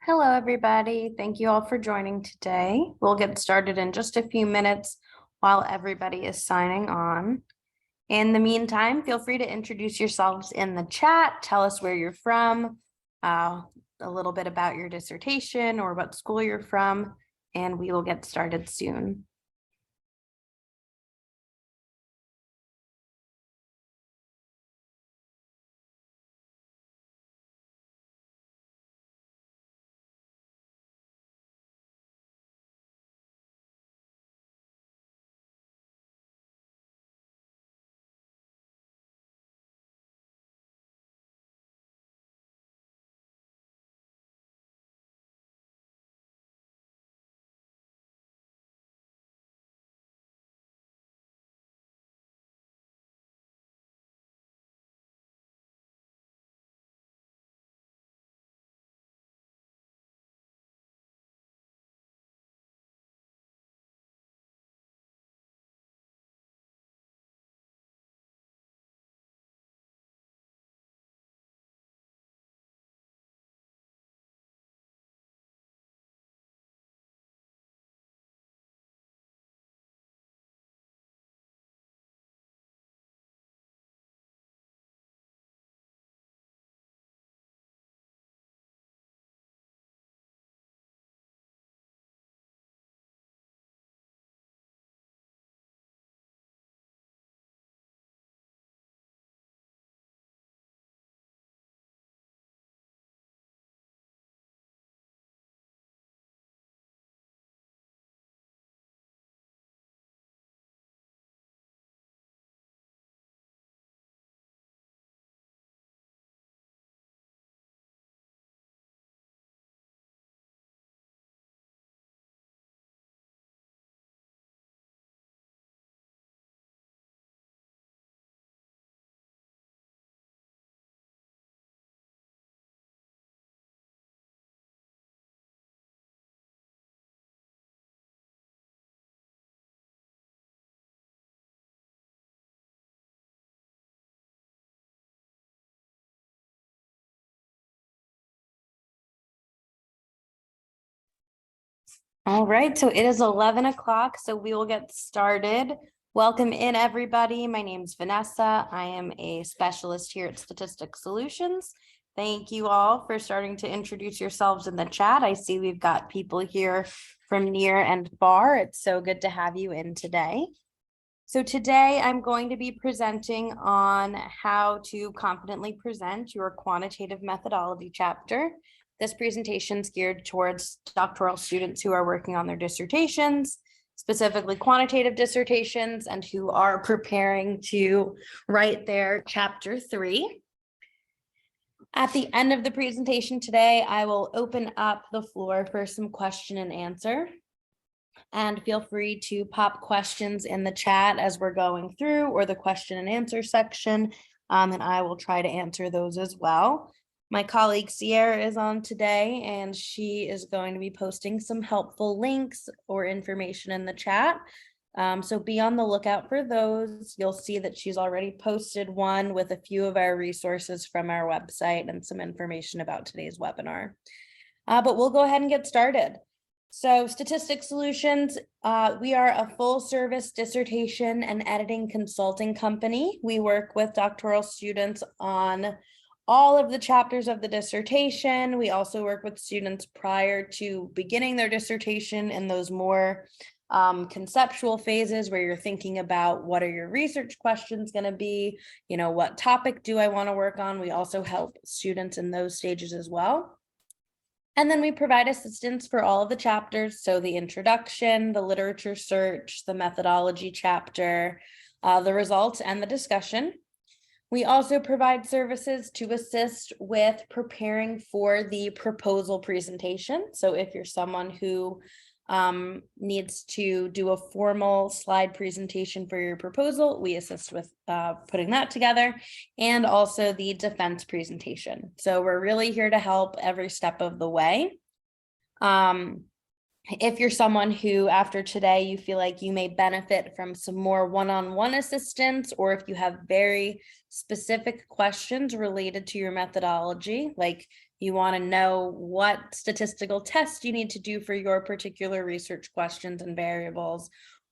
Hello, everybody. Thank you all for joining today. We'll get started in just a few minutes while everybody is signing on. In the meantime, feel free to introduce yourselves in the chat. Tell us where you're from, a little bit about your dissertation or what school you're from, and we will get started soon. All right, so it is 11 o'clock, so we will get started. Welcome in, everybody. My name is Vanessa. I am a specialist here at Statistics Solutions. Thank you all for starting to introduce yourselves in the chat. I see we've got people here from near and far. It's so good to have you in today. So today I'm going to be presenting on how to confidently present your quantitative methodology chapter. This presentation is geared towards doctoral students who are working on their dissertations, specifically quantitative dissertations, and who are preparing to write their chapter 3. At the end of the presentation today, I will open up the floor for some question and answer. And feel free to pop questions in the chat as we're going through, or the question and answer section, and I will try to answer those as well. My colleague Sierra is on today, and she is going to be posting some helpful links or information in the chat. So be on the lookout for those. You'll see that she's already posted one with a few of our resources from our website and some information about today's webinar. But we'll go ahead and get started. So Statistics Solutions, we are a full service dissertation and editing consulting company. We work with doctoral students on all of the chapters of the dissertation. We also work with students prior to beginning their dissertation in those more conceptual phases where you're thinking about what are your research questions going to be, what topic do I want to work on? We also help students in those stages as well. And then we provide assistance for all of the chapters. So the introduction, the literature search, the methodology chapter, the results, and the discussion. We also provide services to assist with preparing for the proposal presentation. So if you're someone who needs to do a formal slide presentation for your proposal, we assist with putting that together, and also the defense presentation. So we're really here to help every step of the way. If you're someone who after today you feel like you may benefit from some more one-on-one assistance, or if you have very specific questions related to your methodology, like You want to know what statistical tests you need to do for your particular research questions and variables,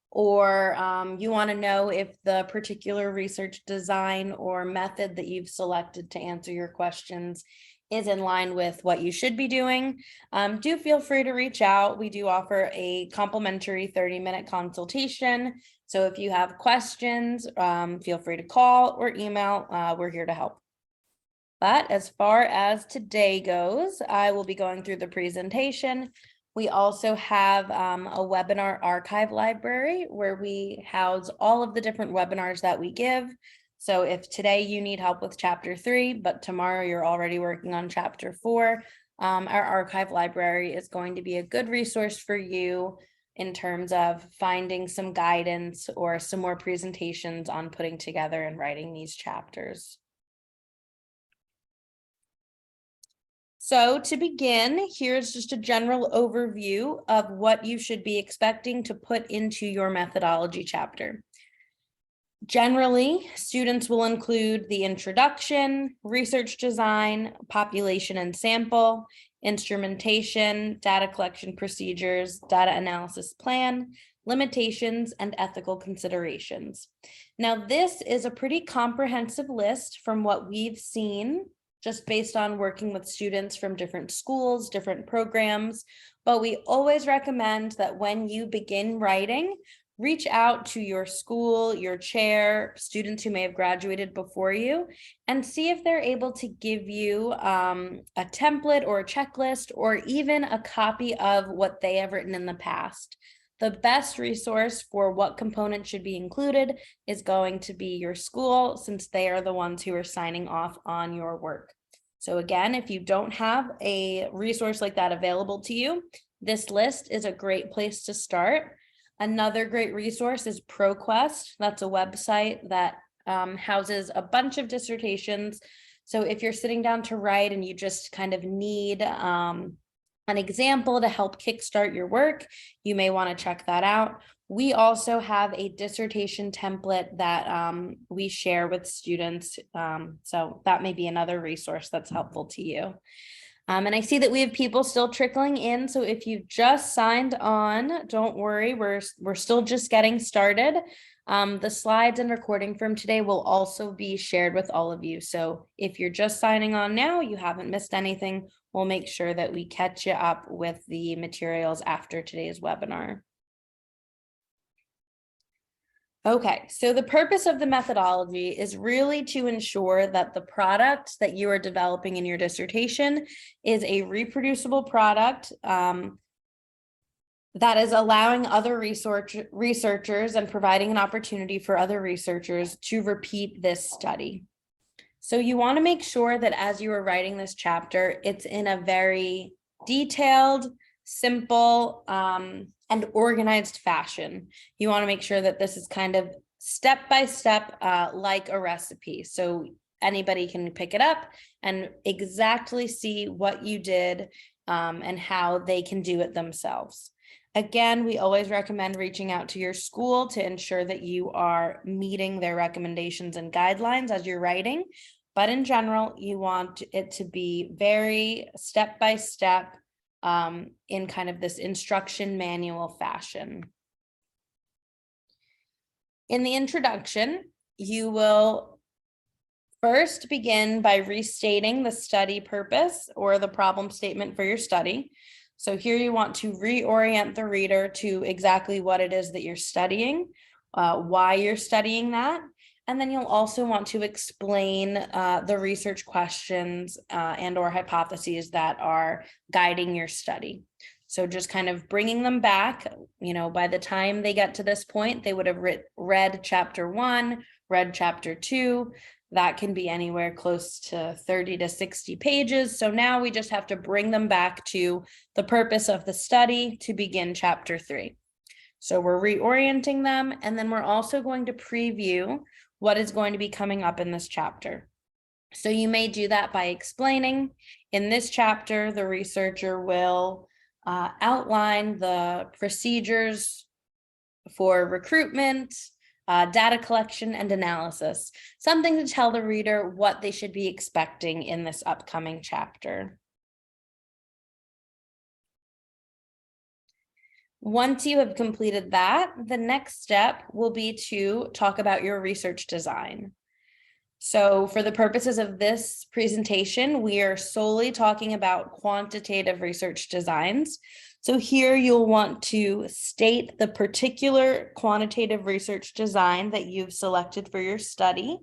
or you want to know if the particular research design or method that you've selected to answer your questions is in line with what you should be doing. Do feel free to reach out. We do offer a complimentary 30-minute consultation. So if you have questions, feel free to call or email. We're here to help. But as far as today goes, I will be going through the presentation. We also have a webinar archive library where we house all of the different webinars that we give. So if today you need help with chapter 3, but tomorrow you're already working on chapter 4, our archive library is going to be a good resource for you in terms of finding some guidance or some more presentations on putting together and writing these chapters. So to begin, here's just a general overview of what you should be expecting to put into your methodology chapter. Generally, students will include the introduction, research design, population and sample, instrumentation, data collection procedures, data analysis plan, limitations, and ethical considerations. Now, this is a pretty comprehensive list from what we've seen just based on working with students from different schools, different programs. But we always recommend that when you begin writing, reach out to your school, your chair, students who may have graduated before you, and see if they're able to give you a template or a checklist or even a copy of what they have written in the past. The best resource for what components should be included is going to be your school, since they are the ones who are signing off on your work. So again, if you don't have a resource like that available to you, this list is a great place to start. Another great resource is ProQuest. That's a website that houses a bunch of dissertations. So if you're sitting down to write and you just kind of need an example to help kickstart your work, you may want to check that out. We also have a dissertation template that we share with students. So that may be another resource that's helpful to you. And I see that we have people still trickling in. So if you just signed on, don't worry, we're still just getting started. The slides and recording from today will also be shared with all of you. So if you're just signing on now, you haven't missed anything. We'll make sure that we catch you up with the materials after today's webinar. Okay, so the purpose of the methodology is really to ensure that the product that you are developing in your dissertation is a reproducible product that is allowing other researchers and providing an opportunity for other researchers to repeat this study. So you want to make sure that as you are writing this chapter, it's in a very detailed, simple, and organized fashion. You want to make sure that this is kind of step by step, like a recipe. So anybody can pick it up and exactly see what you did and how they can do it themselves. Again, we always recommend reaching out to your school to ensure that you are meeting their recommendations and guidelines as you're writing. But in general, you want it to be very step by step in kind of this instruction manual fashion. In the introduction, you will first begin by restating the study purpose or the problem statement for your study. So here you want to reorient the reader to exactly what it is that you're studying, why you're studying that. And then you'll also want to explain the research questions and or hypotheses that are guiding your study. So just kind of bringing them back, you know, by the time they get to this point, they would have read chapter 1, read chapter 2. That can be anywhere close to 30 to 60 pages. So now we just have to bring them back to the purpose of the study to begin chapter 3. So we're reorienting them, and then we're also going to preview what is going to be coming up in this chapter. So you may do that by explaining. In this chapter, the researcher will outline the procedures for recruitment, data collection, and analysis, something to tell the reader what they should be expecting in this upcoming chapter. Once you have completed that, the next step will be to talk about your research design. So for the purposes of this presentation, we are solely talking about quantitative research designs. So here you'll want to state the particular quantitative research design that you've selected for your study,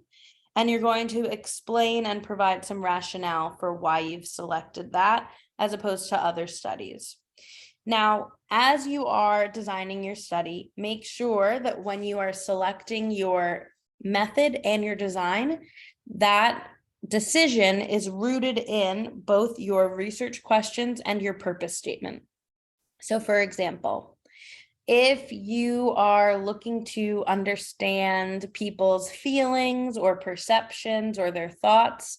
and you're going to explain and provide some rationale for why you've selected that as opposed to other studies. Now, as you are designing your study, make sure that when you are selecting your method and your design, that decision is rooted in both your research questions and your purpose statement. So for example, if you are looking to understand people's feelings or perceptions or their thoughts,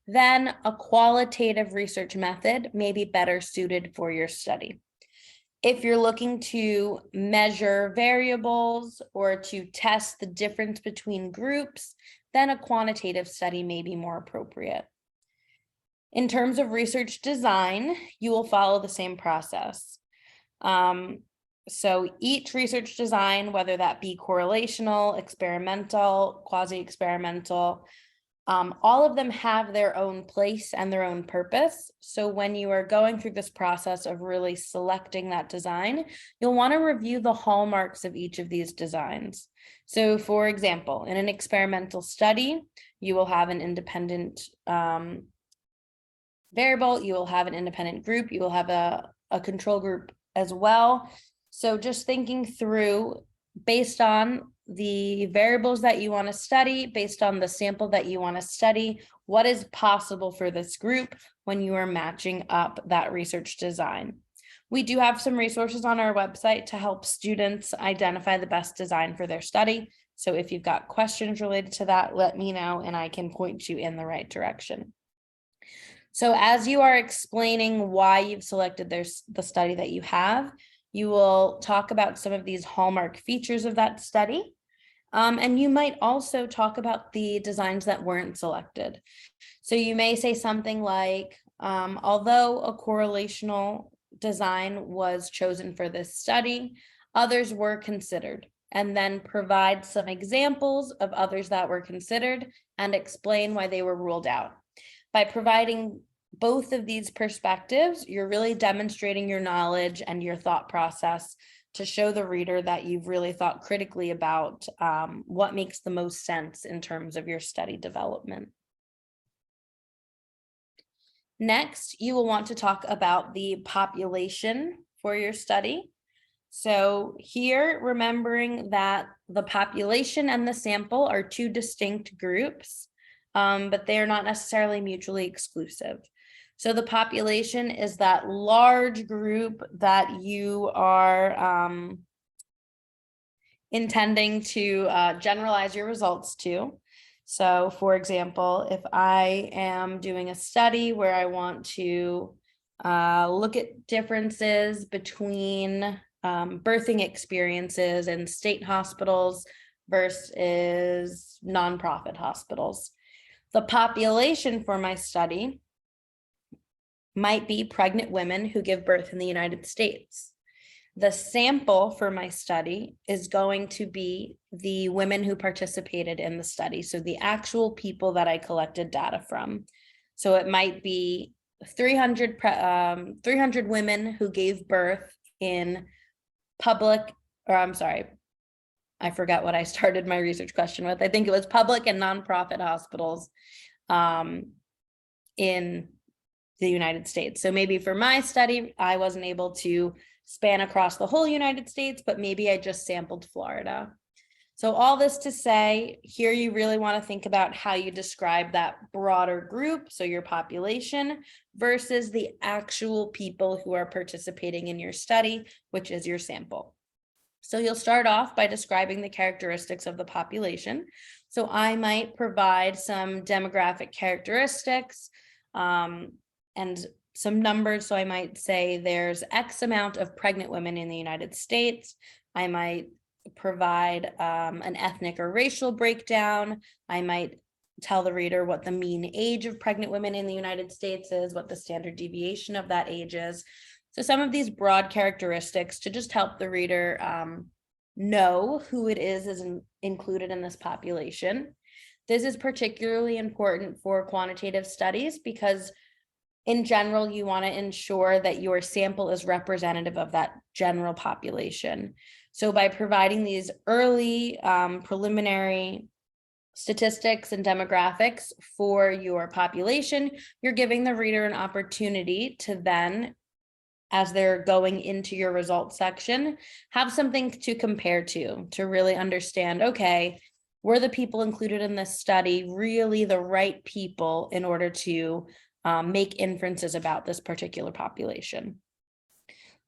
then a qualitative research method may be better suited for your study. If you're looking to measure variables or to test the difference between groups, then a quantitative study may be more appropriate. In terms of research design, you will follow the same process. So each research design, whether that be correlational, experimental, quasi-experimental, all of them have their own place and their own purpose. So when you are going through this process of really selecting that design, you'll want to review the hallmarks of each of these designs. So for example, in an experimental study, you will have an independent variable, you will have an independent group, you will have a control group as well. So just thinking through, based on the variables that you want to study, based on the sample that you want to study, what is possible for this group when you are matching up that research design. We do have some resources on our website to help students identify the best design for their study. So if you've got questions related to that, let me know and I can point you in the right direction. So as you are explaining why you've selected the study that you have, you will talk about some of these hallmark features of that study. And you might also talk about the designs that weren't selected. So you may say something like, although a correlational design was chosen for this study, others were considered, and then provide some examples of others that were considered and explain why they were ruled out. By providing both of these perspectives, you're really demonstrating your knowledge and your thought process to show the reader that you've really thought critically about what makes the most sense in terms of your study development. Next, you will want to talk about the population for your study. So here, remembering that the population and the sample are two distinct groups, but they are not necessarily mutually exclusive. So the population is that large group that you are intending to generalize your results to. So for example, if I am doing a study where I want to look at differences between birthing experiences in state hospitals versus nonprofit hospitals, the population for my study might be pregnant women who give birth in the United States. The sample for my study is going to be the women who participated in the study, so the actual people that I collected data from. So it might be 300 women who gave birth in public, or I'm sorry, I forgot what I started my research question with. I think it was public and nonprofit hospitals in the United States. So maybe for my study, I wasn't able to span across the whole United States, but maybe I just sampled Florida. So all this to say, here you really want to think about how you describe that broader group, so your population, versus the actual people who are participating in your study, which is your sample. So you'll start off by describing the characteristics of the population. So I might provide some demographic characteristics and some numbers. So I might say there's X amount of pregnant women in the United States. I might provide an ethnic or racial breakdown. I might tell the reader what the mean age of pregnant women in the United States is, what the standard deviation of that age is. So some of these broad characteristics to just help the reader know who it is included in this population. This is particularly important for quantitative studies because in general, you want to ensure that your sample is representative of that general population. So by providing these early preliminary statistics and demographics for your population, you're giving the reader an opportunity to then, as they're going into your results section, have something to compare to really understand, okay, were the people included in this study really the right people in order to make inferences about this particular population?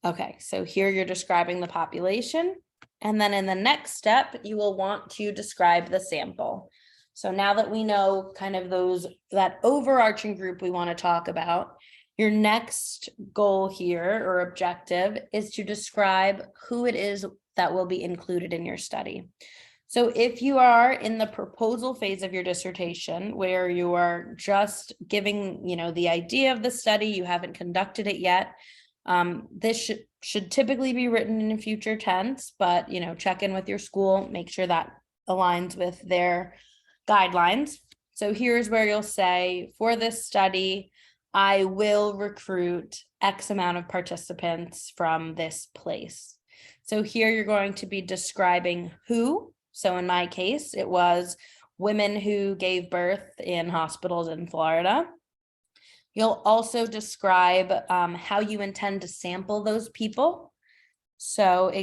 Okay, so here you're describing the population. And then in the next step, you will want to describe the sample. So now that we know kind of that overarching group we want to talk about, your next goal here or objective is to describe who it is that will be included in your study. So if you are in the proposal phase of your dissertation, where you are just giving, the idea of the study, you haven't conducted it yet, this should typically be written in future tense, but, check in with your school, make sure that aligns with their guidelines. So here's where you'll say, for this study, I will recruit X amount of participants from this place. So here you're going to be describing who. So in my case, it was women who gave birth in hospitals in Florida. You'll also describe how you intend to sample those people. So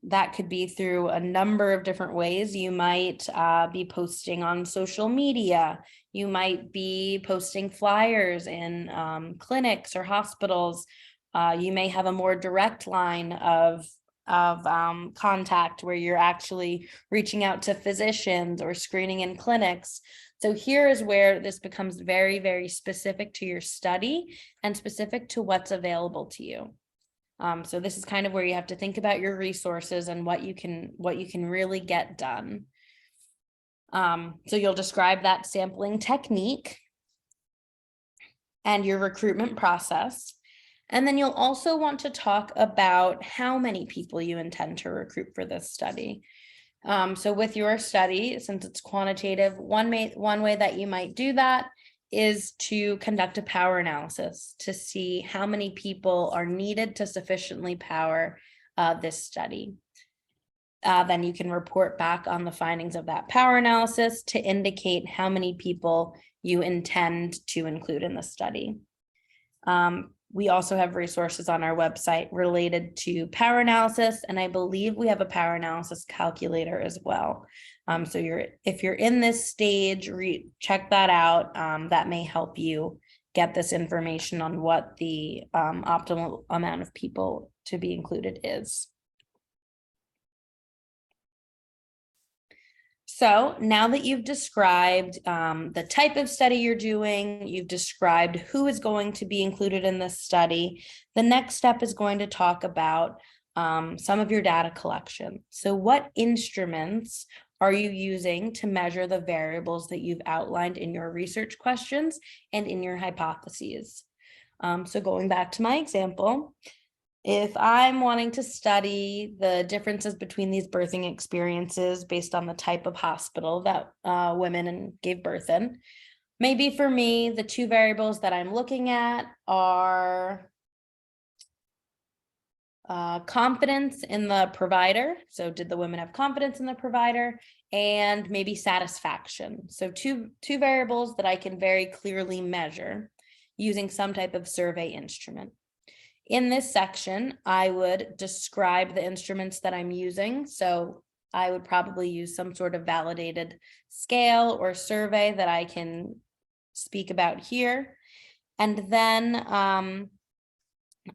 that could be through a number of different ways. You might be posting on social media. You might be posting flyers in clinics or hospitals. You may have a more direct line of contact where you're actually reaching out to physicians or screening in clinics. So here is where this becomes very, very specific to your study and specific to what's available to you. So this is kind of where you have to think about your resources and what you can really get done. So you'll describe that sampling technique and your recruitment process. And then you'll also want to talk about how many people you intend to recruit for this study. So with your study, since it's quantitative, one way that you might do that is to conduct a power analysis to see how many people are needed to sufficiently power this study. Then you can report back on the findings of that power analysis to indicate how many people you intend to include in the study. We also have resources on our website related to power analysis, and I believe we have a power analysis calculator as well. So if you're in this stage, check that out. That may help you get this information on what the optimal amount of people to be included is. So now that you've described the type of study you're doing, you've described who is going to be included in this study, the next step is going to talk about some of your data collection. So what instruments are you using to measure the variables that you've outlined in your research questions and in your hypotheses? So going back to my example, if I'm wanting to study the differences between these birthing experiences based on the type of hospital that women gave birth in, maybe for me, the two variables that I'm looking at are confidence in the provider. So did the women have confidence in the provider? And maybe satisfaction. So two variables that I can very clearly measure using some type of survey instrument. In this section, I would describe the instruments that I'm using. So I would probably use some sort of validated scale or survey that I can speak about here. And then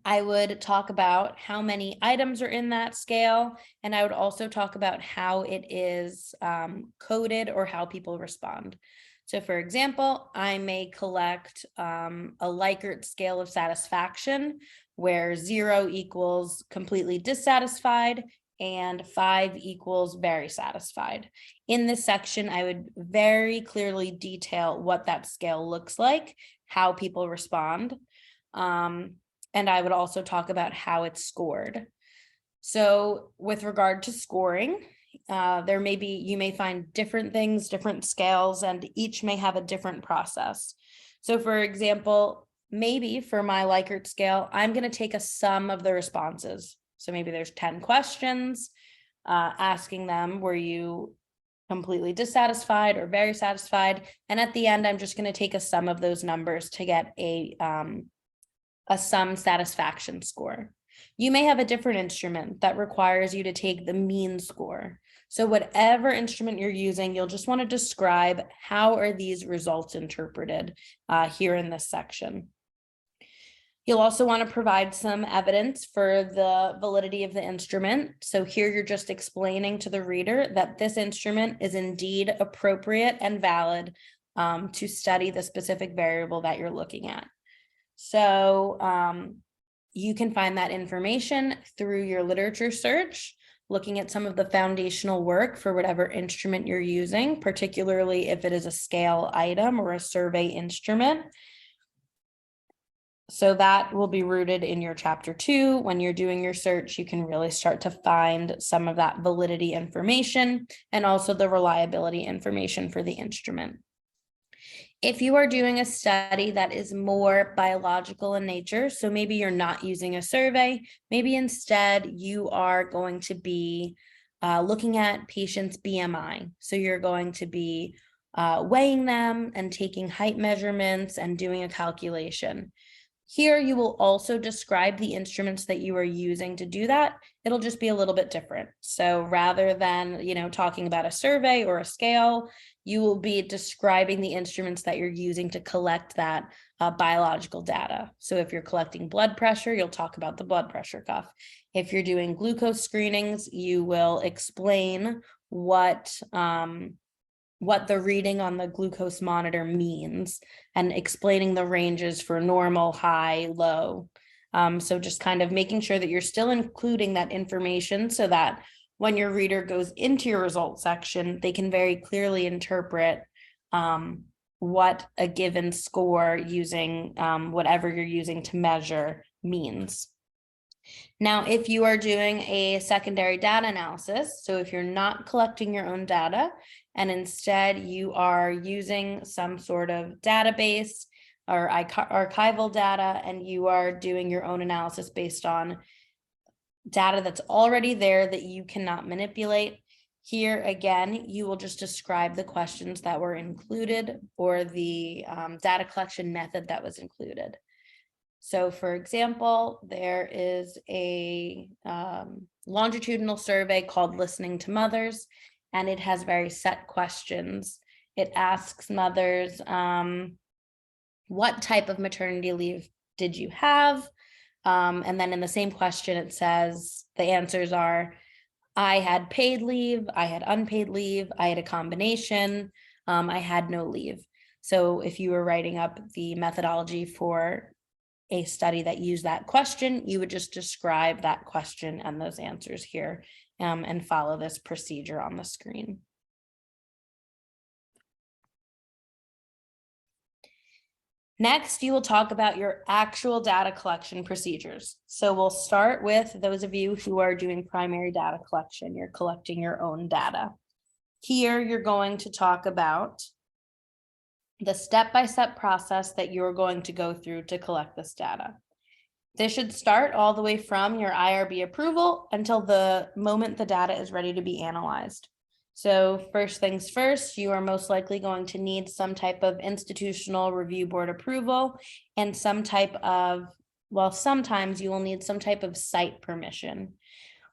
I would talk about how many items are in that scale. And I would also talk about how it is coded or how people respond. So for example, I may collect a Likert scale of satisfaction, where 0 equals completely dissatisfied and 5 equals very satisfied. In this section, I would very clearly detail what that scale looks like, how people respond. And I would also talk about how it's scored. So with regard to scoring, you may find different things, different scales, and each may have a different process. So for example, maybe for my Likert scale, I'm going to take a sum of the responses. So maybe there's 10 questions, asking them, were you completely dissatisfied or very satisfied? And at the end, I'm just going to take a sum of those numbers to get a sum satisfaction score. You may have a different instrument that requires you to take the mean score. So whatever instrument you're using, you'll just want to describe how are these results interpreted here in this section. You'll also want to provide some evidence for the validity of the instrument. So here you're just explaining to the reader that this instrument is indeed appropriate and valid to study the specific variable that you're looking at. So you can find that information through your literature search, looking at some of the foundational work for whatever instrument you're using, particularly if it is a scale item or a survey instrument. So that will be rooted in your chapter 2. When you're doing your search, you can really start to find some of that validity information and also the reliability information for the instrument. If you are doing a study that is more biological in nature, so maybe you're not using a survey, maybe instead you are going to be looking at patients' BMI. So you're going to be weighing them and taking height measurements and doing a calculation. Here, you will also describe the instruments that you are using to do that. It'll just be a little bit different. So rather than, talking about a survey or a scale, you will be describing the instruments that you're using to collect that biological data. So if you're collecting blood pressure, you'll talk about the blood pressure cuff. If you're doing glucose screenings, you will explain what the reading on the glucose monitor means and explaining the ranges for normal, high, low. So just kind of making sure that you're still including that information so that when your reader goes into your results section, they can very clearly interpret what a given score using whatever you're using to measure means. Now, if you are doing a secondary data analysis, so if you're not collecting your own data and instead you are using some sort of database or archival data and you are doing your own analysis based on data that's already there that you cannot manipulate, here again, you will just describe the questions that were included or the data collection method that was included. So for example, there is a longitudinal survey called Listening to Mothers, and it has very set questions. It asks mothers, what type of maternity leave did you have? And then in the same question, it says the answers are, I had paid leave, I had unpaid leave, I had a combination, I had no leave. So if you were writing up the methodology for a study that used that question, you would just describe that question and those answers here and follow this procedure on the screen. Next, you will talk about your actual data collection procedures. So we'll start with those of you who are doing primary data collection. You're collecting your own data. Here, you're going to talk about the step-by-step process that you're going to go through to collect this data. This should start all the way from your IRB approval until the moment the data is ready to be analyzed. So first things first, you are most likely going to need some type of institutional review board approval and some type of, well, sometimes you will need some type of site permission.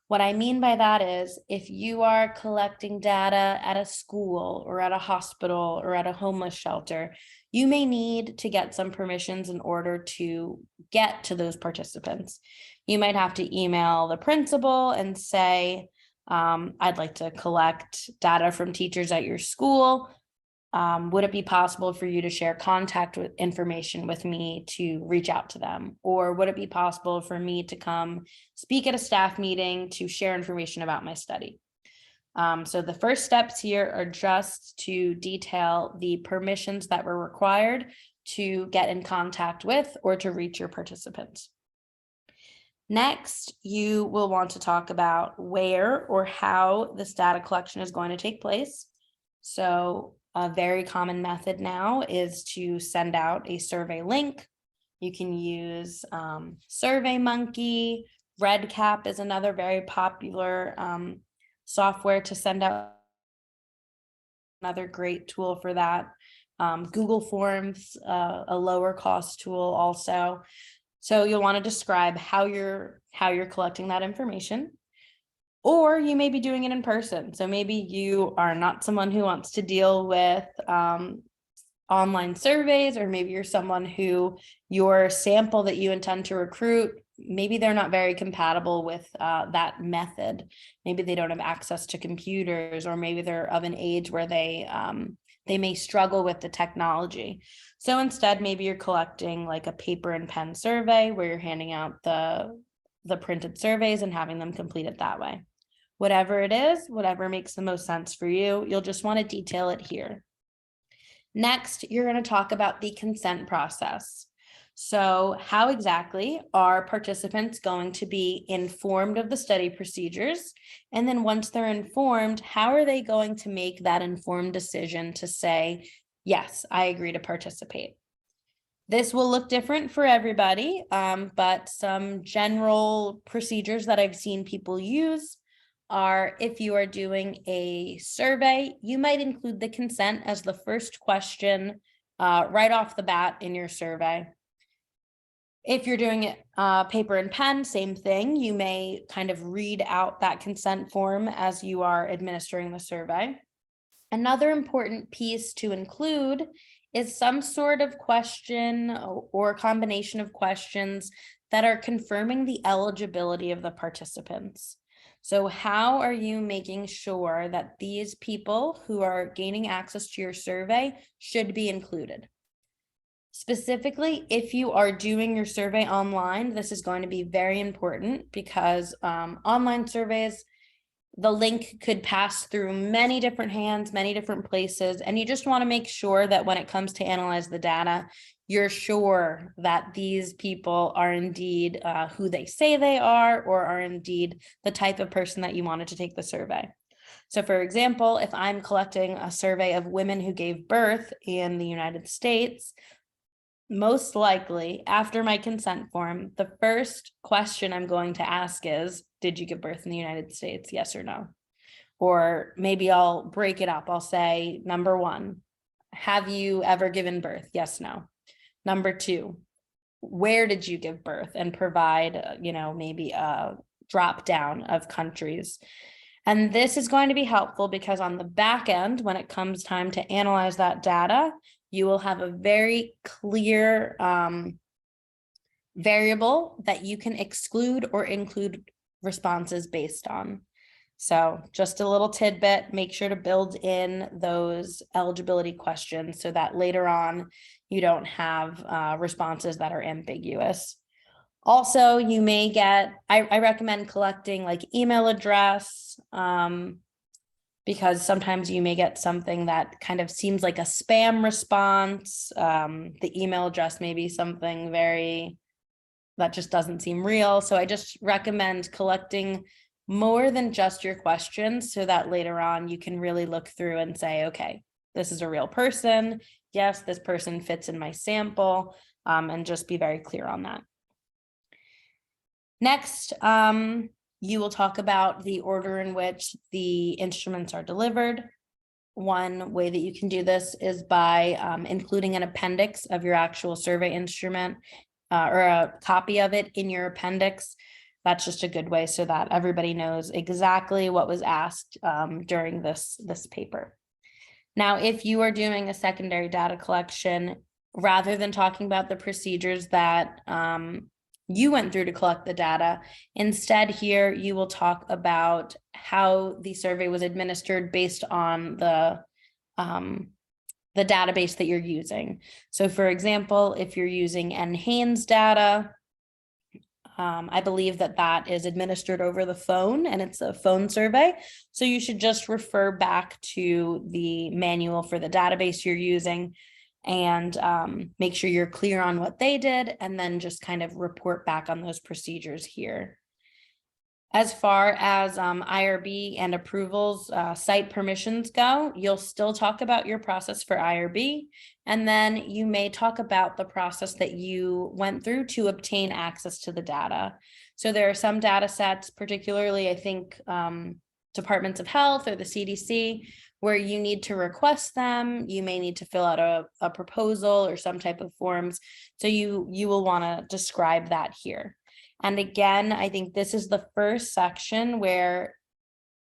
What I mean by that is if you are collecting data at a school or at a hospital or at a homeless shelter, you may need to get some permissions in order to get to those participants. You might have to email the principal and say, I'd like to collect data from teachers at your school. Would it be possible for you to share contact information with me to reach out to them? Or would it be possible for me to come speak at a staff meeting to share information about my study? So the first steps here are just to detail the permissions that were required to get in contact with or to reach your participants. Next, you will want to talk about where or how this data collection is going to take place. So a very common method now is to send out a survey link. You can use SurveyMonkey. RedCap is another very popular software to send out. Another great tool for that. Google Forms, a lower cost tool also. So you'll want to describe how you're collecting that information. Or you may be doing it in person. So maybe you are not someone who wants to deal with online surveys, or maybe you're someone who your sample that you intend to recruit, maybe they're not very compatible with that method. Maybe they don't have access to computers, or maybe they're of an age where they may struggle with the technology. So instead, maybe you're collecting like a paper and pen survey where you're handing out the printed surveys and having them complete it that way. Whatever it is, whatever makes the most sense for you, you'll just want to detail it here. Next, you're going to talk about the consent process. So how exactly are participants going to be informed of the study procedures? And then once they're informed, how are they going to make that informed decision to say, yes, I agree to participate? This will look different for everybody, but some general procedures that I've seen people use are, if you are doing a survey, you might include the consent as the first question right off the bat in your survey. If you're doing it paper and pen, same thing. You may kind of read out that consent form as you are administering the survey. Another important piece to include is some sort of question or combination of questions that are confirming the eligibility of the participants. So how are you making sure that these people who are gaining access to your survey should be included? Specifically, if you are doing your survey online, this is going to be very important because online surveys, the link could pass through many different hands, many different places, and you just want to make sure that when it comes to analyze the data, you're sure that these people are indeed who they say they are, or are indeed the type of person that you wanted to take the survey. So for example, if I'm collecting a survey of women who gave birth in the United States, most likely after my consent form, the first question I'm going to ask is, did you give birth in the United States? Yes or no? Or maybe I'll break it up. I'll say, number one, have you ever given birth? Yes, no. Number two, where did you give birth? And provide, maybe a drop down of countries. And this is going to be helpful because on the back end, when it comes time to analyze that data, you will have a very clear variable that you can exclude or include responses based on. So just a little tidbit, make sure to build in those eligibility questions so that later on you don't have responses that are ambiguous. Also, you may get, I recommend collecting like email address, because sometimes you may get something that kind of seems like a spam response. The email address may be something that just doesn't seem real. So I just recommend collecting more than just your questions so that later on you can really look through and say, okay, this is a real person. Yes, this person fits in my sample, and just be very clear on that. Next, you will talk about the order in which the instruments are delivered. One way that you can do this is by including an appendix of your actual survey instrument or a copy of it in your appendix. That's just a good way so that everybody knows exactly what was asked during this paper. Now, if you are doing a secondary data collection, rather than talking about the procedures that you went through to collect the data, instead here you will talk about how the survey was administered based on the database that you're using. So for example, if you're using NHANES data, I believe that is administered over the phone and it's a phone survey. So you should just refer back to the manual for the database you're using and make sure you're clear on what they did, and then just kind of report back on those procedures here. As far as IRB and approvals, site permissions go, you'll still talk about your process for IRB, and then you may talk about the process that you went through to obtain access to the data. So there are some data sets, particularly I think departments of health or the CDC, where you need to request them. You may need to fill out a proposal or some type of forms. So you will want to describe that here. And again, I think this is the first section where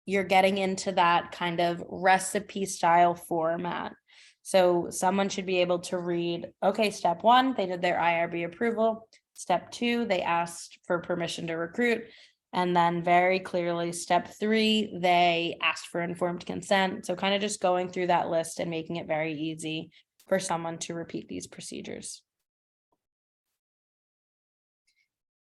you're getting into that kind of recipe style format. So someone should be able to read, okay, step 1, they did their IRB approval. Step 2, they asked for permission to recruit. And then very clearly, step 3, they asked for informed consent. So kind of just going through that list and making it very easy for someone to repeat these procedures.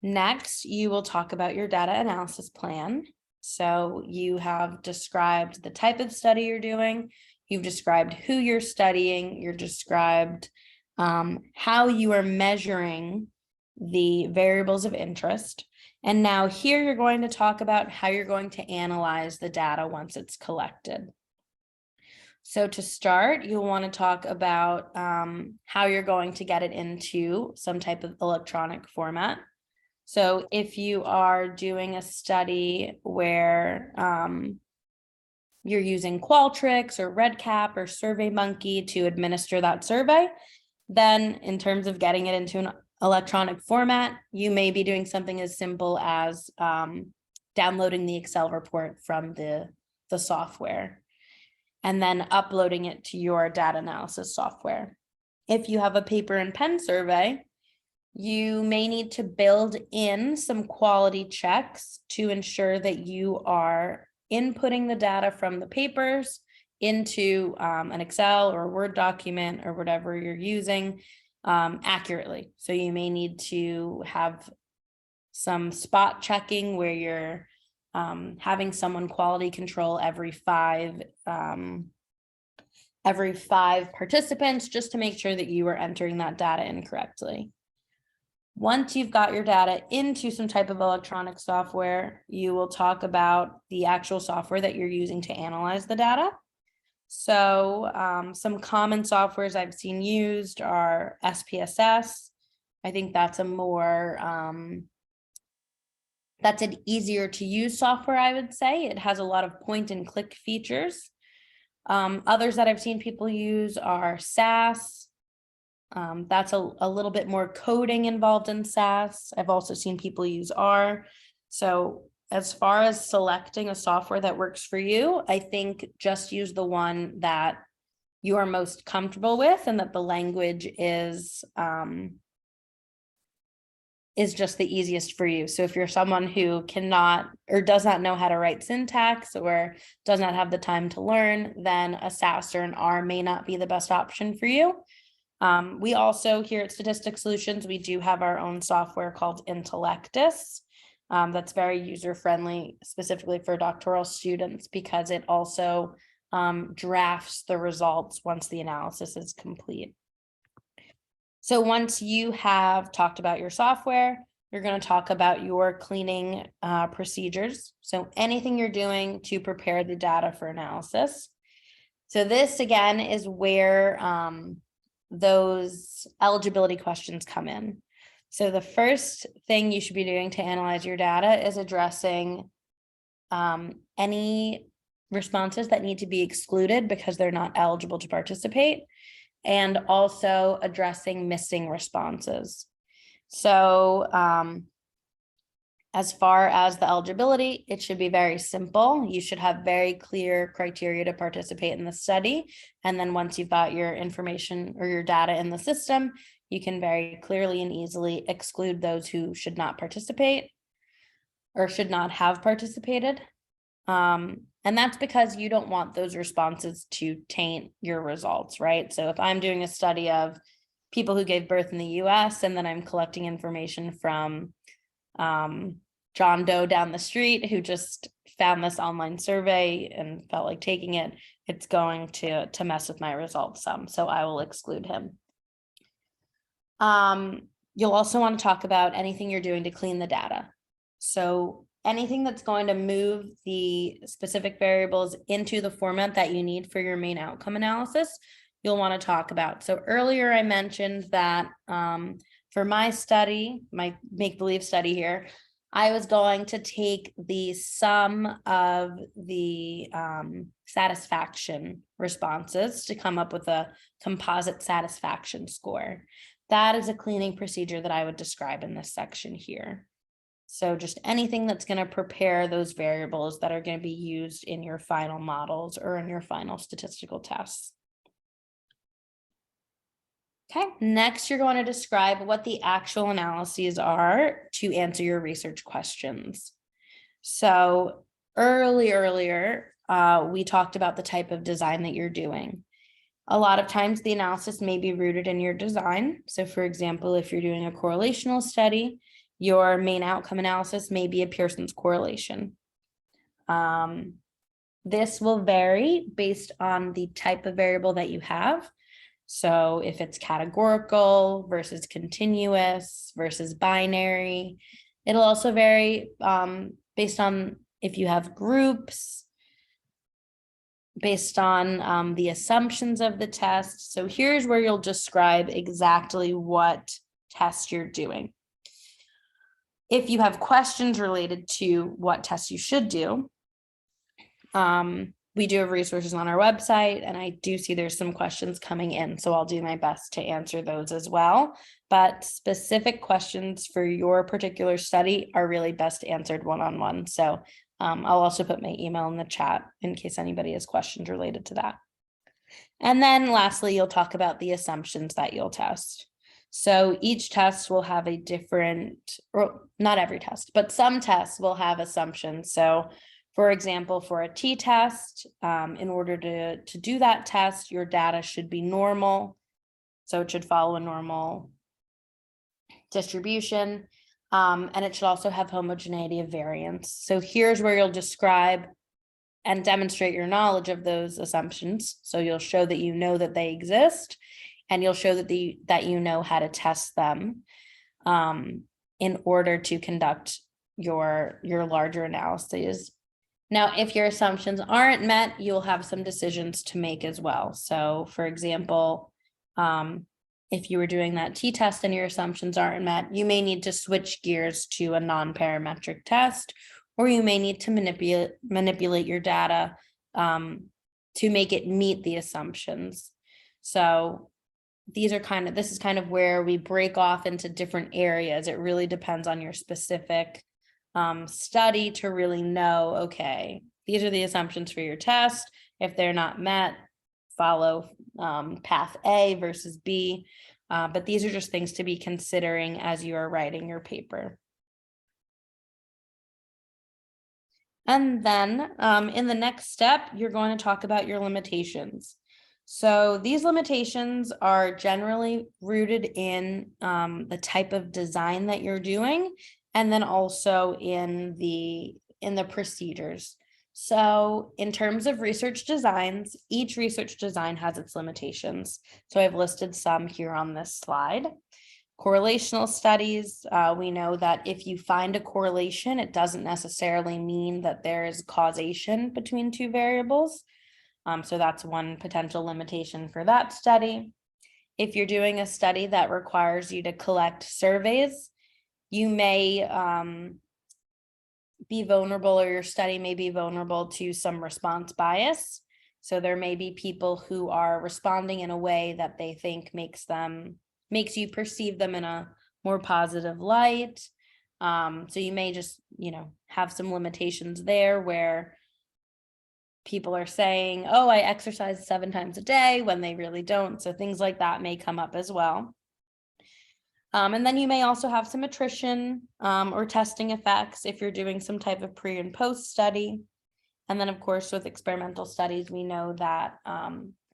Next, you will talk about your data analysis plan. So you have described the type of study you're doing. You've described who you're studying. You're described how you are measuring the variables of interest. And now here you're going to talk about how you're going to analyze the data once it's collected. So to start, you'll want to talk about how you're going to get it into some type of electronic format. So if you are doing a study where you're using Qualtrics or RedCap or SurveyMonkey to administer that survey, then in terms of getting it into an electronic format, you may be doing something as simple as downloading the Excel report from the software and then uploading it to your data analysis software. If you have a paper and pen survey, you may need to build in some quality checks to ensure that you are inputting the data from the papers into an Excel or a Word document or whatever you're using accurately. So you may need to have some spot checking where you're having someone quality control every five participants just to make sure that you are entering that data incorrectly. Once you've got your data into some type of electronic software, you will talk about the actual software that you're using to analyze the data. So some common softwares I've seen used are SPSS. I think that's a more, that's an easier to use software, I would say. It has a lot of point and click features. Others that I've seen people use are SAS. That's a little bit more coding involved in SAS. I've also seen people use R. So as far as selecting a software that works for you, I think just use the one that you are most comfortable with and that the language is just the easiest for you. So if you're someone who cannot or does not know how to write syntax or does not have the time to learn, then a SAS or an R may not be the best option for you. We also here at Statistics Solutions, we do have our own software called Intellectus. That's very user-friendly, specifically for doctoral students, because it also drafts the results once the analysis is complete. So once you have talked about your software, you're going to talk about your cleaning procedures. So anything you're doing to prepare the data for analysis. So this again is where those eligibility questions come in. So the first thing you should be doing to analyze your data is addressing any responses that need to be excluded because they're not eligible to participate, and also addressing missing responses. So as far as the eligibility, it should be very simple. You should have very clear criteria to participate in the study. And then once you've got your information or your data in the system, you can very clearly and easily exclude those who should not participate or should not have participated. And that's because you don't want those responses to taint your results, right? So if I'm doing a study of people who gave birth in the US and then I'm collecting information from John Doe down the street who just found this online survey and felt like taking it, it's going to mess with my results some. So I will exclude him. You'll also want to talk about anything you're doing to clean the data. So anything that's going to move the specific variables into the format that you need for your main outcome analysis, you'll want to talk about. So earlier I mentioned that for my study, my make-believe study here, I was going to take the sum of the satisfaction responses to come up with a composite satisfaction score. That is a cleaning procedure that I would describe in this section here. So just anything that's going to prepare those variables that are going to be used in your final models or in your final statistical tests. Okay, next you're going to describe what the actual analyses are to answer your research questions. So earlier, we talked about the type of design that you're doing. A lot of times the analysis may be rooted in your design. So for example, if you're doing a correlational study, your main outcome analysis may be a Pearson's correlation. This will vary based on the type of variable that you have. So if it's categorical versus continuous versus binary, it'll also vary based on if you have groups, based on the assumptions of the test. So here's where you'll describe exactly what test you're doing. If you have questions related to what tests you should do, we do have resources on our website, and I do see there's some questions coming in, so I'll do my best to answer those as well. But specific questions for your particular study are really best answered one-on-one. So I'll also put my email in the chat in case anybody has questions related to that. And then lastly, you'll talk about the assumptions that you'll test. So each test will have a different, or not every test, but some tests will have assumptions. So for example, for a t-test, in order to do that test, your data should be normal. So it should follow a normal distribution. And it should also have homogeneity of variance. So here's where you'll describe and demonstrate your knowledge of those assumptions. So you'll show that you know that they exist, and you'll show that you know how to test them in order to conduct your larger analyses. Now, if your assumptions aren't met, you'll have some decisions to make as well. So for example, if you were doing that t-test and your assumptions aren't met, you may need to switch gears to a non-parametric test, or you may need to manipulate your data to make it meet the assumptions. So this is kind of where we break off into different areas. It really depends on your specific study to really know, okay, these are the assumptions for your test. If they're not met, follow path A versus B. But these are just things to be considering as you are writing your paper. And then in the next step, you're going to talk about your limitations. So these limitations are generally rooted in the type of design that you're doing, and then also in the procedures. So in terms of research designs, each research design has its limitations. So I've listed some here on this slide. Correlational studies, we know that if you find a correlation, it doesn't necessarily mean that there is causation between two variables. So that's one potential limitation for that study. If you're doing a study that requires you to collect surveys, you may be vulnerable, or your study may be vulnerable to some response bias. So there may be people who are responding in a way that they think makes you perceive them in a more positive light. So you may just, have some limitations there where people are saying, oh, I exercise 7 times a day when they really don't. So things like that may come up as well. And then you may also have some attrition or testing effects if you're doing some type of pre and post study. And then of course, with experimental studies, we know that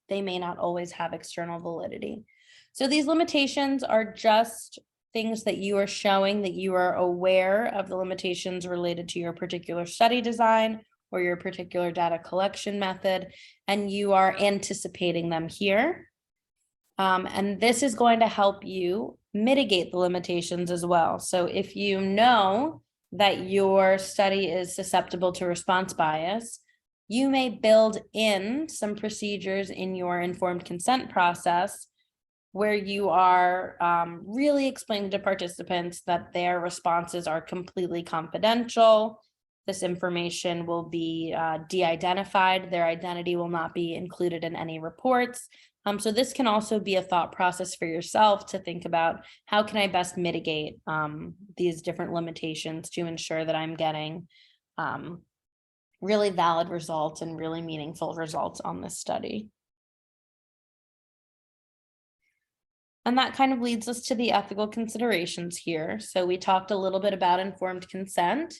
they may not always have external validity. So these limitations are just things that you are showing that you are aware of the limitations related to your particular study design or your particular data collection method, and you are anticipating them here. And this is going to help you mitigate the limitations as well. So if you know that your study is susceptible to response bias, you may build in some procedures in your informed consent process where you are really explaining to participants that their responses are completely confidential. This information will be de-identified. Their identity will not be included in any reports. So this can also be a thought process for yourself to think about, how can I best mitigate these different limitations to ensure that I'm getting really valid results and really meaningful results on this study. And that kind of leads us to the ethical considerations here. So we talked a little bit about informed consent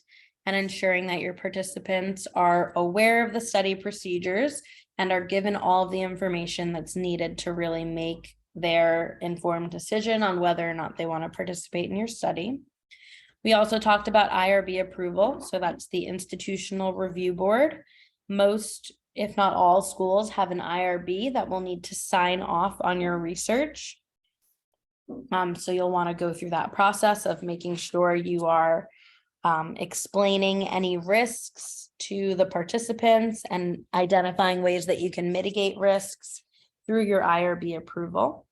and ensuring that your participants are aware of the study procedures and are given all of the information that's needed to really make their informed decision on whether or not they want to participate in your study. We also talked about IRB approval. So that's the Institutional Review Board. Most, if not all, schools have an IRB that will need to sign off on your research. So you'll want to go through that process of making sure you are explaining any risks to the participants and identifying ways that you can mitigate risks through your IRB approval.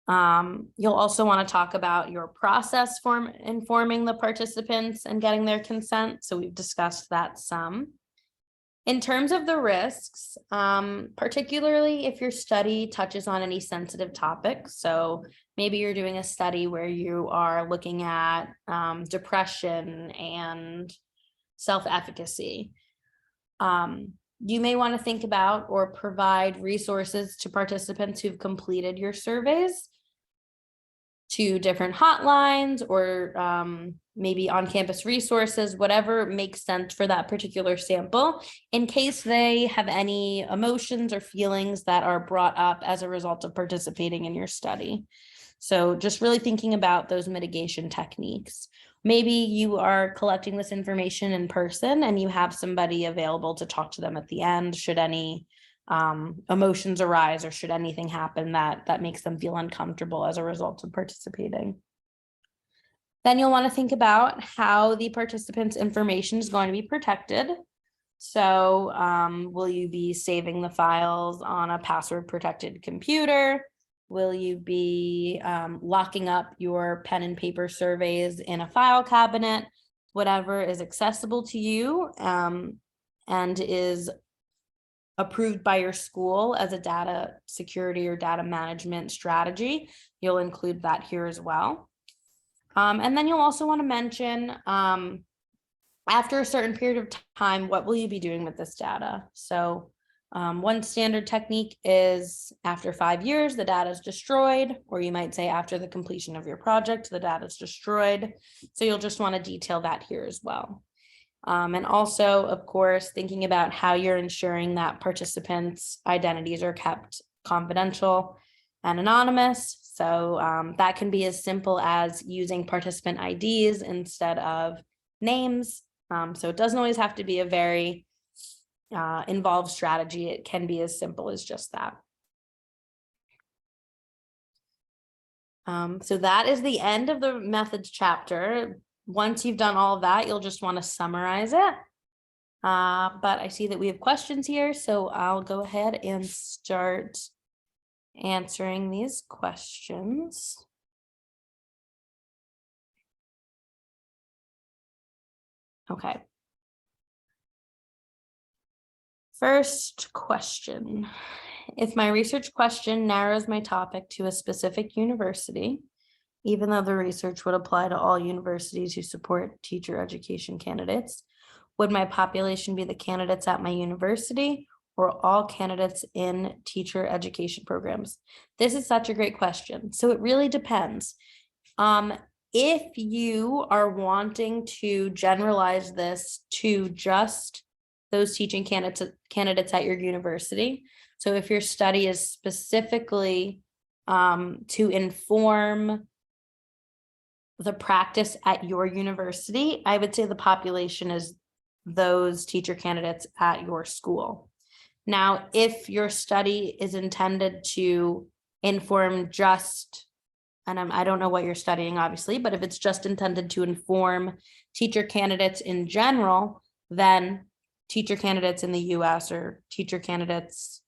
You'll also want to talk about your process for informing the participants and getting their consent. So we've discussed that some. In terms of the risks, particularly if your study touches on any sensitive topics, so maybe you're doing a study where you are looking at depression and self-efficacy, you may want to think about or provide resources to participants who've completed your surveys, to different hotlines or maybe on-campus resources, whatever makes sense for that particular sample, in case they have any emotions or feelings that are brought up as a result of participating in your study. So just really thinking about those mitigation techniques. Maybe you are collecting this information in person and you have somebody available to talk to them at the end should any emotions arise or should anything happen that makes them feel uncomfortable as a result of participating. Then you'll want to think about how the participants' information is going to be protected. So will you be saving the files on a password protected computer? Will you be locking up your pen and paper surveys in a file cabinet? Whatever is accessible to you and is approved by your school as a data security or data management strategy, you'll include that here as well. And then you'll also want to mention, after a certain period of time, what will you be doing with this data? So one standard technique is after 5 years, the data is destroyed, or you might say after the completion of your project, the data is destroyed. So you'll just want to detail that here as well. And also, of course, thinking about how you're ensuring that participants' identities are kept confidential and anonymous. So that can be as simple as using participant IDs instead of names. So it doesn't always have to be a very involved strategy. It can be as simple as just that. So that is the end of the methods chapter. Once you've done all of that, you'll just want to summarize it. But I see that we have questions here, so I'll go ahead and start answering these questions. Okay. First question. If my research question narrows my topic to a specific university, even though the research would apply to all universities who support teacher education candidates, would my population be the candidates at my university or all candidates in teacher education programs? This is such a great question. So it really depends. If you are wanting to generalize this to just those teaching candidates at your university, so if your study is specifically to inform the practice at your university, I would say the population is those teacher candidates at your school. Now, if your study is intended to inform just, and I don't know what you're studying, obviously, but if it's just intended to inform teacher candidates in general, then teacher candidates in the US or teacher candidates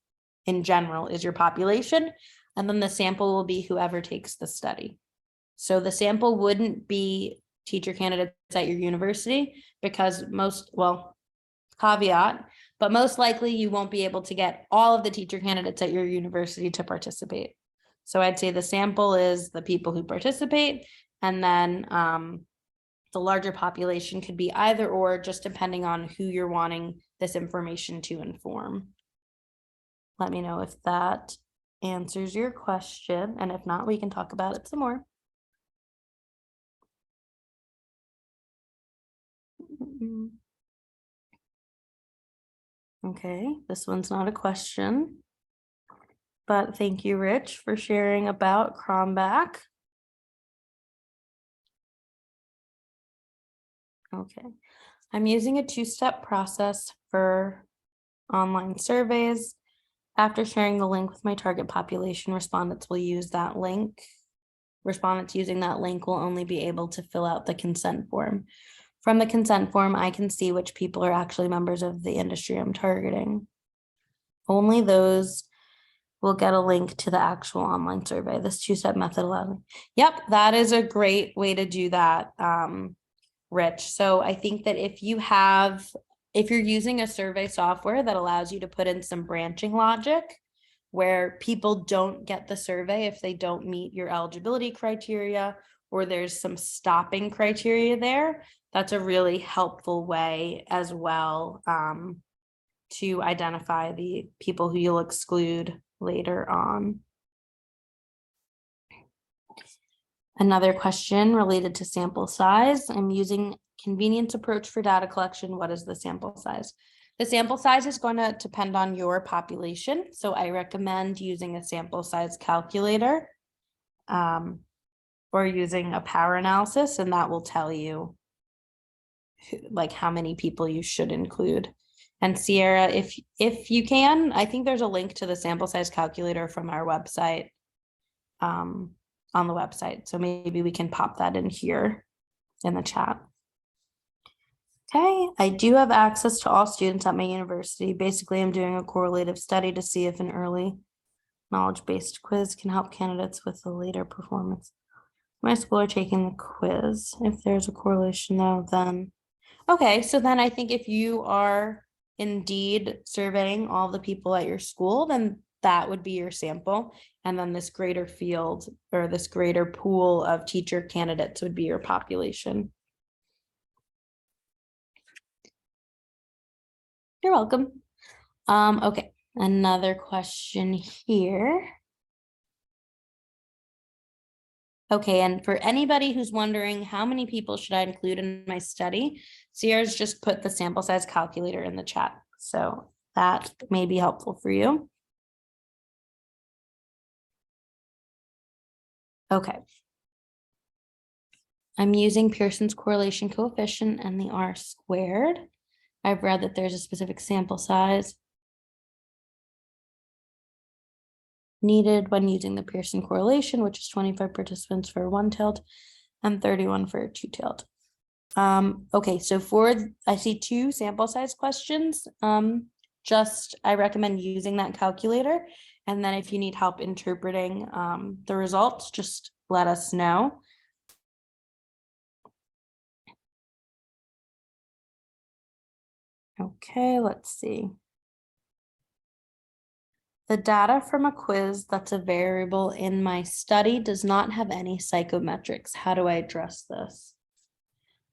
in general is your population. And then the sample will be whoever takes the study. So the sample wouldn't be teacher candidates at your university because caveat, but most likely you won't be able to get all of the teacher candidates at your university to participate. So I'd say the sample is the people who participate, and then the larger population could be either or, just depending on who you're wanting this information to inform. Let me know if that answers your question, and if not, we can talk about it some more. Okay, this one's not a question, but thank you, Rich, for sharing about Cronbach. Okay, I'm using a two-step process for online surveys. After sharing the link with my target population, respondents will use that link. Respondents using that link will only be able to fill out the consent form. From the consent form, I can see which people are actually members of the industry I'm targeting. Only those will get a link to the actual online survey. This two-step method allows me. Yep, that is a great way to do that, Rich. So I think that if you're using a survey software that allows you to put in some branching logic where people don't get the survey if they don't meet your eligibility criteria, or there's some stopping criteria there, that's a really helpful way as well to identify the people who you'll exclude later on. Another question related to sample size. I'm using convenience approach for data collection. What is the sample size? The sample size is going to depend on your population. So I recommend using a sample size calculator or using a power analysis, and that will tell you like how many people you should include. And Sierra, if you can, I think there's a link to the sample size calculator from our website on the website. So maybe we can pop that in here in the chat. Okay, I do have access to all students at my university. Basically, I'm doing a correlative study to see if an early knowledge-based quiz can help candidates with the later performance. My school are taking the quiz. If there's a correlation though, then okay, so then I think if you are indeed surveying all the people at your school, then that would be your sample. And then this greater field or this greater pool of teacher candidates would be your population. You're welcome. Okay, another question here. Okay, and for anybody who's wondering how many people should I include in my study, Sierra's just put the sample size calculator in the chat. So that may be helpful for you. Okay. I'm using Pearson's correlation coefficient and the R squared. I've read that there's a specific sample size needed when using the Pearson correlation, which is 25 participants for one-tailed and 31 for two-tailed. Okay, so I see two sample size questions. I recommend using that calculator. And then if you need help interpreting the results, just let us know. Okay, let's see. The data from a quiz that's a variable in my study does not have any psychometrics. How do I address this?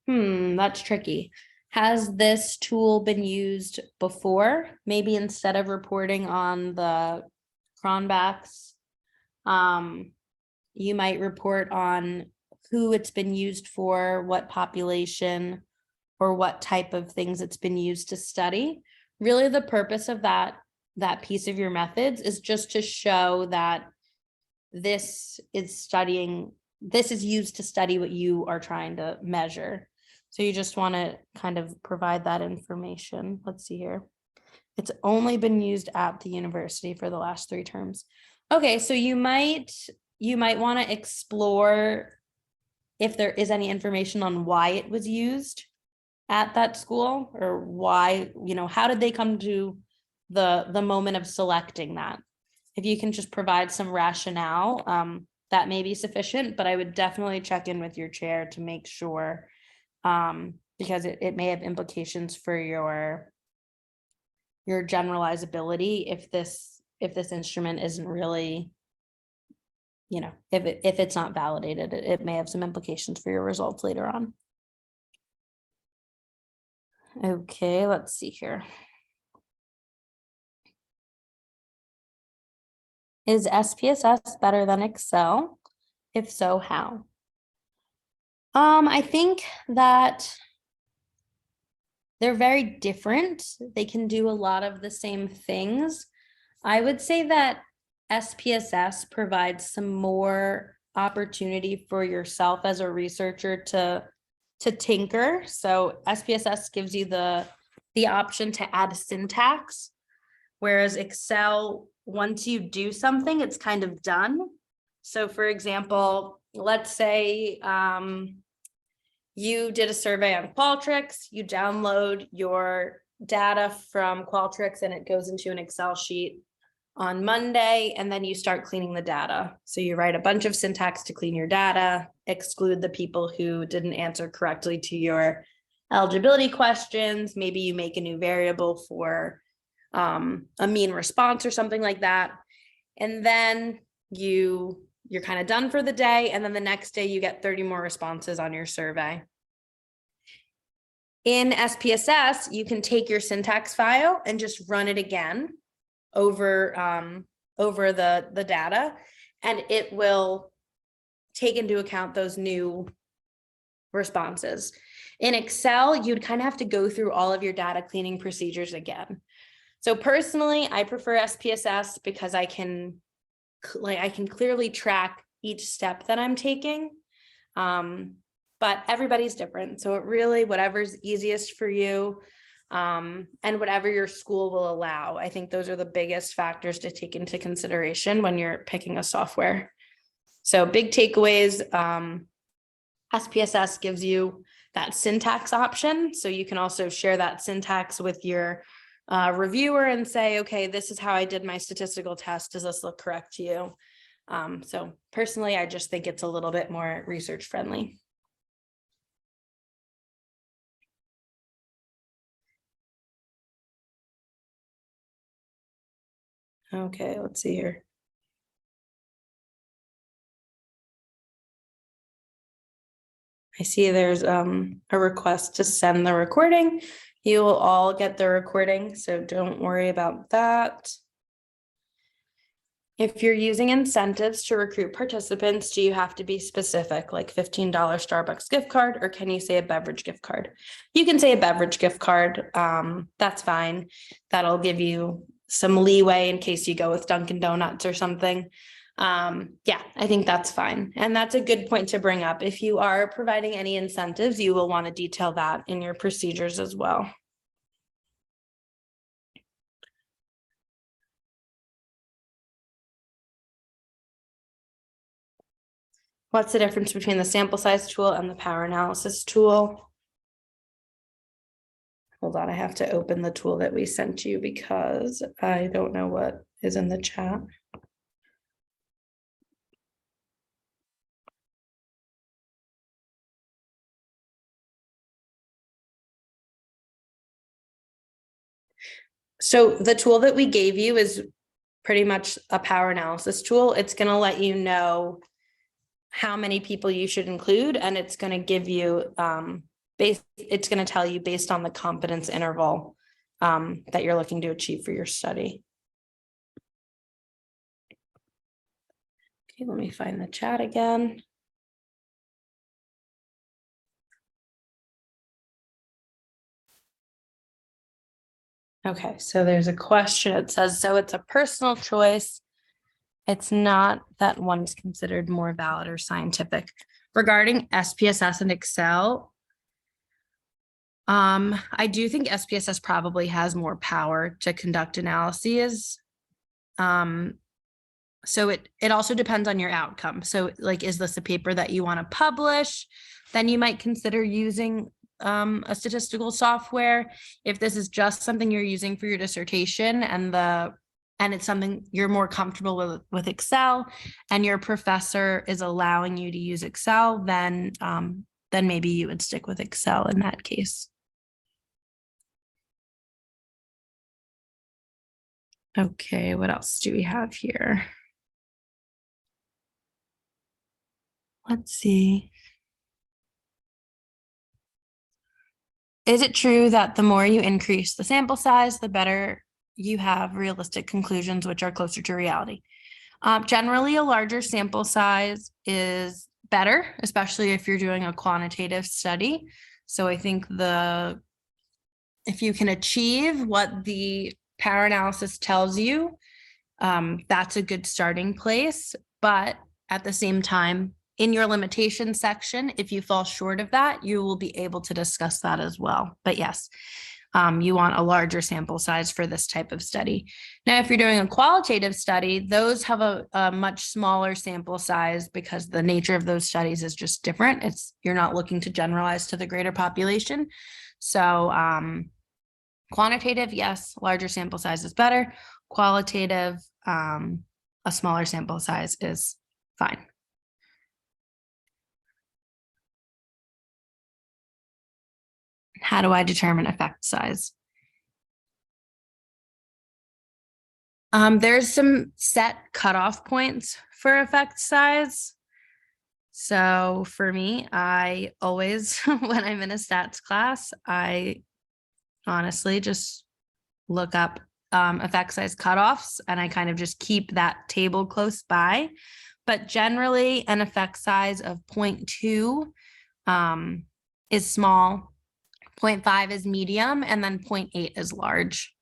That's tricky. Has this tool been used before? Maybe instead of reporting on the Cronbachs, you might report on who it's been used for, what population, or what type of things it's been used to study. Really, the purpose of that piece of your methods is just to show that this is studying this is used to study what you are trying to measure. So you just want to kind of provide that information. Let's see here. It's only been used at the university for the last 3 terms. Okay, so you might want to explore if there is any information on why it was used at that school, or why, how did they come to the moment of selecting that. If you can just provide some rationale, that may be sufficient, but I would definitely check in with your chair to make sure, because it may have implications for your generalizability if this instrument isn't really, if it's not validated, it may have some implications for your results later on. Okay, let's see here. Is SPSS better than Excel? If so, how? I think that they're very different. They can do a lot of the same things. I would say that SPSS provides some more opportunity for yourself as a researcher to tinker. So SPSS gives you the option to add syntax, whereas Excel, once you do something, it's kind of done. So for example, let's say you did a survey on Qualtrics, you download your data from Qualtrics and it goes into an Excel sheet on Monday, and then you start cleaning the data. So you write a bunch of syntax to clean your data, exclude the people who didn't answer correctly to your eligibility questions. Maybe you make a new variable for a mean response or something like that. And then you're kind of done for the day. And then the next day you get 30 more responses on your survey. In SPSS, you can take your syntax file and just run it again over the data, and it will take into account those new responses. In Excel, you'd kind of have to go through all of your data cleaning procedures again. So personally, I prefer SPSS because I can clearly track each step that I'm taking. But everybody's different. So it really, whatever's easiest for you, and whatever your school will allow. I think those are the biggest factors to take into consideration when you're picking a software. So big takeaways, SPSS gives you that syntax option. So you can also share that syntax with your reviewer and say, okay, this is how I did my statistical test. Does this look correct to you? So personally, I just think it's a little bit more research friendly. Okay, let's see here. I see there's a request to send the recording. You will all get the recording, so don't worry about that. If you're using incentives to recruit participants, do you have to be specific, like $15 Starbucks gift card, or can you say a beverage gift card? You can say a beverage gift card. That's fine. That'll give you some leeway in case you go with Dunkin' Donuts or something. Yeah, I think that's fine. And that's a good point to bring up. If you are providing any incentives, you will want to detail that in your procedures as well. What's the difference between the sample size tool and the power analysis tool? Hold on, I have to open the tool that we sent you because I don't know what is in the chat. So the tool that we gave you is pretty much a power analysis tool. It's going to let you know how many people you should include, and it's going to give you it's going to tell you based on the confidence interval that you're looking to achieve for your study. Okay, let me find the chat again. Okay, so there's a question. It says, so it's a personal choice It's not that one is considered more valid or scientific. Regarding SPSS and Excel, I do think SPSS probably has more power to conduct analyses. So it also depends on your outcome. So like, is this a paper that you want to publish? Then you might consider using a statistical software. If this is just something you're using for your dissertation and it's something you're more comfortable with Excel, and your professor is allowing you to use Excel, then maybe you would stick with Excel in that case. Okay, what else do we have here? Let's see. Is it true that the more you increase the sample size, the better you have realistic conclusions, which are closer to reality? Generally, a larger sample size is better, especially if you're doing a quantitative study. So I think if you can achieve what the power analysis tells you, that's a good starting place. But at the same time, in your limitation section, if you fall short of that, you will be able to discuss that as well. But yes, you want a larger sample size for this type of study. Now, if you're doing a qualitative study, those have a much smaller sample size because the nature of those studies is just different. You're not looking to generalize to the greater population. So quantitative, yes, larger sample size is better. Qualitative, a smaller sample size is fine. How do I determine effect size? There's some set cutoff points for effect size. So for me, I always, when I'm in a stats class, I honestly just look up effect size cutoffs, and I kind of just keep that table close by. But generally, an effect size of 0.2 is small, 0.5 is medium, and then 0.8 is large.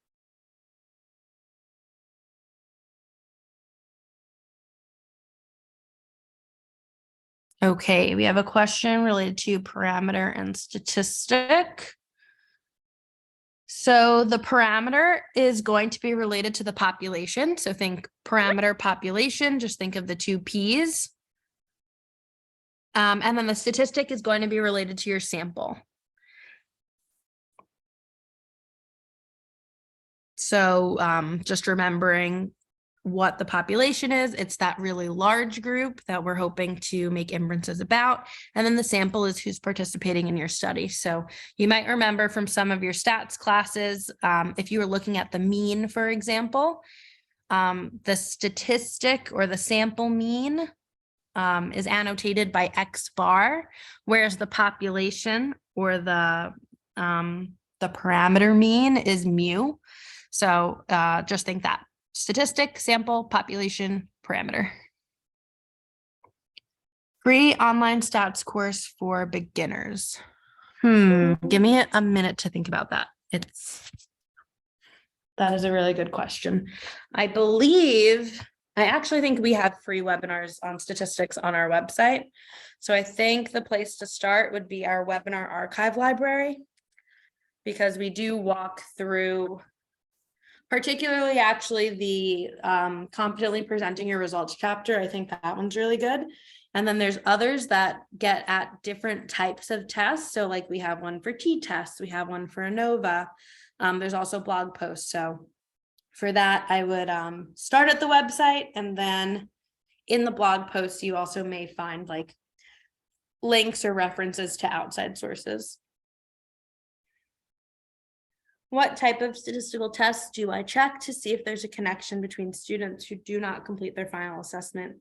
Okay, we have a question related to parameter and statistic. So the parameter is going to be related to the population. So think parameter population, just think of the two P's. And then the statistic is going to be related to your sample. So just remembering what the population is, it's that really large group that we're hoping to make inferences about. And then the sample is who's participating in your study. So you might remember from some of your stats classes, if you were looking at the mean, for example, the statistic or the sample mean is annotated by X bar, whereas the population or the parameter mean is mu. So just think that statistic, sample, population, parameter. Free online stats course for beginners. Give me a minute to think about that. That is a really good question. I actually think we have free webinars on statistics on our website. So I think the place to start would be our webinar archive library, because we do walk through, particularly actually the competently presenting your results chapter. I think that one's really good. And then there's others that get at different types of tests. So like we have one for t-tests, we have one for ANOVA. There's also blog posts. So for that, I would start at the website, and then in the blog posts, you also may find like links or references to outside sources. What type of statistical tests do I check to see if there's a connection between students who do not complete their final assessment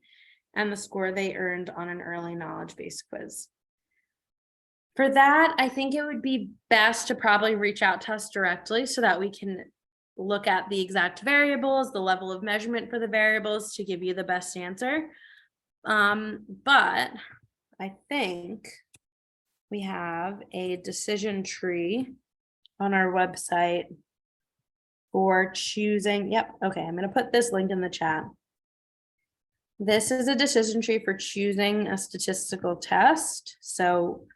and the score they earned on an early knowledge-based quiz? For that, I think it would be best to probably reach out to us directly so that we can look at the exact variables, the level of measurement for the variables to give you the best answer. But I think we have a decision tree on our website for choosing. Yep. Okay. I'm going to put this link in the chat. This is a decision tree for choosing a statistical test. So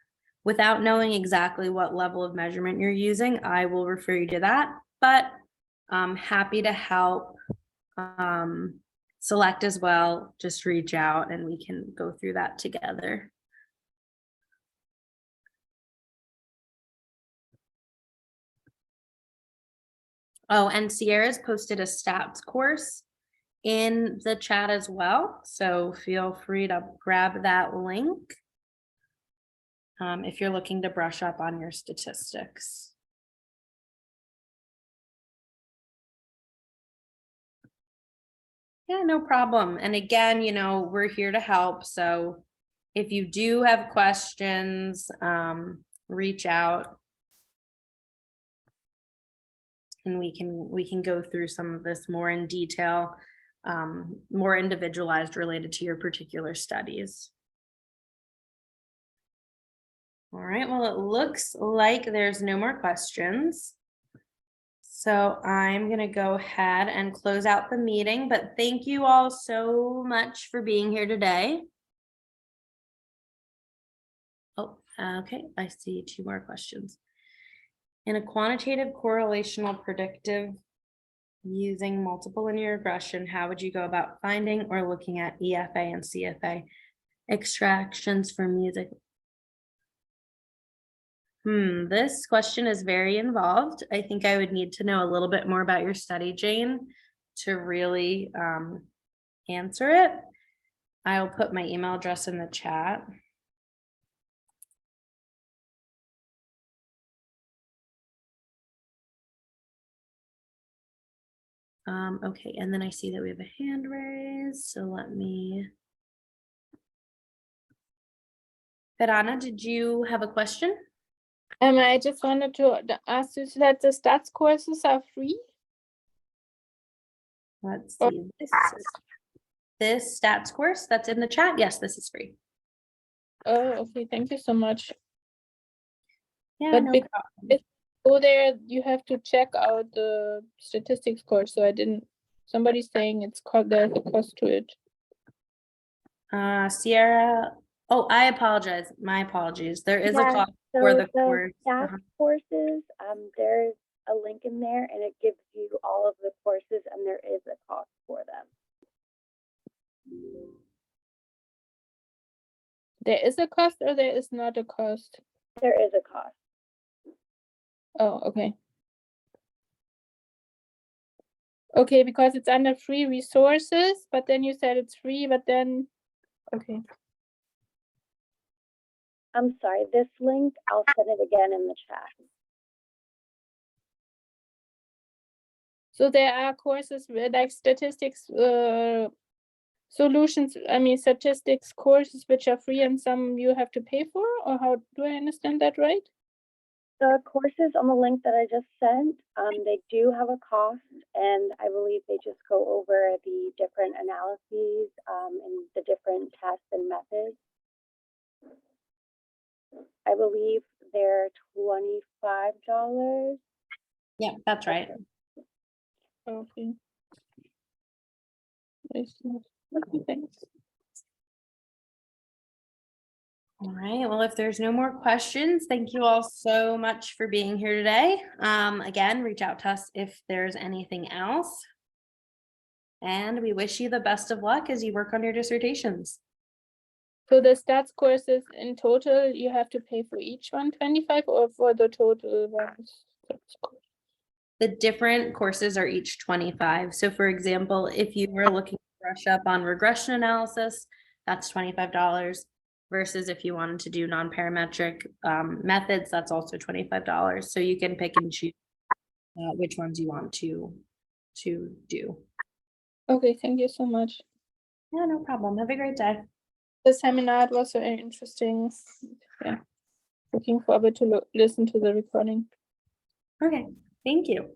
without knowing exactly what level of measurement you're using, I will refer you to that, but I'm happy to help select as well. Just reach out and we can go through that together. Oh, and Sierra's posted a stats course in the chat as well. So feel free to grab that link if you're looking to brush up on your statistics. Yeah, no problem. And again, you know, we're here to help. So if you do have questions, reach out. And we can go through some of this more in detail, more individualized related to your particular studies. All right, well, it looks like there's no more questions. So I'm gonna go ahead and close out the meeting, but thank you all so much for being here today. Oh, okay, I see 2 more questions. In a quantitative correlational predictive using multiple linear regression, how would you go about finding or looking at EFA and CFA extractions from music? This question is very involved. I think I would need to know a little bit more about your study, Jane, to really answer it. I'll put my email address in the chat. Okay, and then I see that we have a hand raised, so let me. Verana, did you have a question? I just wanted to ask you that the stats courses are free? Let's see. This stats course that's in the chat. Yes, this is free. Oh, okay. Thank you so much. Yeah, but no because problem. go there, you have to check out the statistics course. So I didn't. Somebody's saying it's called. There's a cost to it. Sierra. Oh, I apologize. My apologies. There is a cost So for the course. stats courses, there's a link in there and it gives you all of the courses and there is a cost for them. There is a cost or there is not a cost? There is a cost. Oh, okay. Okay, because it's under free resources, but then you said it's free, but then, okay. I'm sorry, this link, I'll send it again in the chat. So there are courses like statistics solutions, statistics courses which are free and some you have to pay for, or how do I understand that right? The courses on the link that I just sent, they do have a cost, and I believe they just go over the different analyses and the different tests and methods. I believe they're $25. Yeah, that's right. Okay. Okay, thanks. All right, well, if there's no more questions, thank you all so much for being here today. Again, reach out to us if there's anything else. And we wish you the best of luck as you work on your dissertations. So the stats courses in total, you have to pay for each one 25 or for the total ones? The different courses are each 25. So for example, if you were looking to brush up on regression analysis, that's $25. Versus if you wanted to do non-parametric methods, that's also $25. So you can pick and choose which ones you want to do. Okay, thank you so much. Yeah, no problem. Have a great day. The seminar was very interesting. Yeah, looking forward to listen to the recording. Okay, thank you.